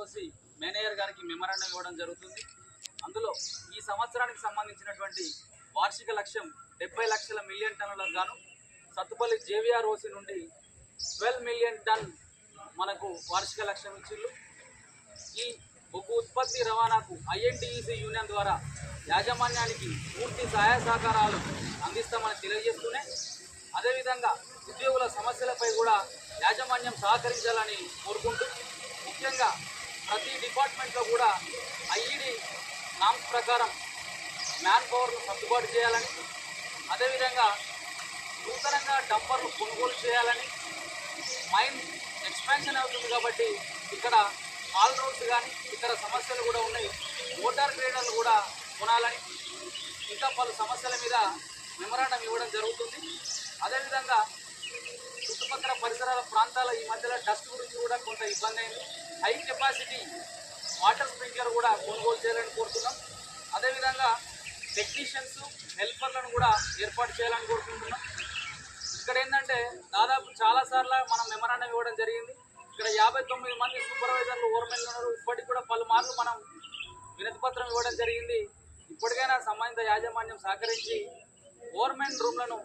OC manager గారికి memorandum ఇవ్వడం జరుగుతుంది. అందులో ఈ సంవత్సరానికి సంబంధించినటువంటి వార్షిక లక్ష్యం 70 లక్షల మిలియన్ టన్నులకు గాను సత్తుపల్లి జేవిఆర్ ఓసి నుండి 12 మిలియన్ టన్ మనకు వార్షిక లక్ష్యం ఇచ్చిళ్ళు. ఈ బొగ్గు ఉత్పత్తి రవాణాకు ఐఎన్టీయూసీ యూనియన్ ద్వారా యాజమాన్యానికి పూర్తి సహాయ సహకారాలు అందిస్తామని తెలియజేస్తూనే అదేవిధంగా ఉద్యోగుల సమస్యలపై కూడా యాజమాన్యం సహకరించాలని కోరుకుంటూ ముఖ్యంగా ప్రతి డిపార్ట్మెంట్లో కూడా ఐఈడి నామ్స్ ప్రకారం మ్యాన్ పవర్ను సర్దుబాటు చేయాలని, అదేవిధంగా నూతనంగా డంపర్లు కొనుగోలు చేయాలని, మైన్ ఎక్స్పాన్షన్ అవుతుంది కాబట్టి ఇక్కడ ఆల్ రోడ్స్ కానీ ఇతర సమస్యలు కూడా ఉన్నాయి, మోటార్ గ్రేడర్లు కూడా కొనాలని, ఇంకా పలు సమస్యల మీద మెమరాండం ఇవ్వడం జరుగుతుంది. అదేవిధంగా చుట్టుపక్కల పరిసరాల ప్రాంతాల ఈ మధ్యలో డస్ట్ గురించి కూడా కొంత ఇబ్బంది అయింది. హై కెపాసిటీ వాటర్ స్ప్రింక్లర్ కూడా కొనుగోలు చేయాలని కోరుతున్నాం. అదేవిధంగా టెక్నీషియన్స్ హెల్పర్లను కూడా ఏర్పాటు చేయాలని కోరుకుంటున్నాం. ఇక్కడ ఏంటంటే దాదాపు చాలాసార్లు మనం మెమరాండం ఇవ్వడం జరిగింది. ఇక్కడ 59 మంది సూపర్వైజర్లు ఓవర్మెన్లు ఉన్నారు. ఇప్పటికి కూడా పలుమార్లు మనం వినతిపత్రం ఇవ్వడం జరిగింది. ఇప్పటికైనా సంబంధిత యాజమాన్యం సహకరించి ఓవర్మెన్ రూమ్లను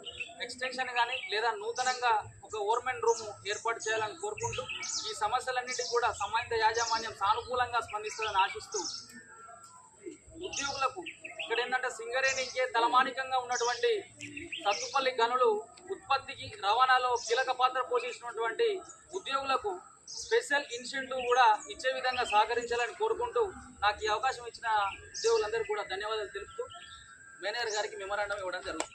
ఎక్స్టెన్షన్ కానీ లేదా నూతనంగా ఒక ఓవర్మెన్ రూమ్ ఏర్పాటు చేయాలని కోరుకుంటూ ఈ సమస్యలన్నిటికీ కూడా సంబంధిత యాజమాన్యం సానుకూలంగా స్పందిస్తుందని ఆశిస్తూ ఉద్యోగులకు ఇక్కడ ఏంటంటే సింగరేణికే తలమానికంగా ఉన్నటువంటి సత్తుపల్లి గనులు ఉత్పత్తికి రవాణాలో కీలక పాత్ర పోషిస్తున్నటువంటి ఉద్యోగులకు స్పెషల్ ఇన్సెంటివ్ కూడా ఇచ్చే విధంగా సహకరించాలని కోరుకుంటూ నాకు ఈ అవకాశం ఇచ్చిన ఉద్యోగులందరికీ కూడా ధన్యవాదాలు తెలుపుతూ మేనేజర్ గారికి మెమరాండం ఇవ్వడం జరుగుతుంది.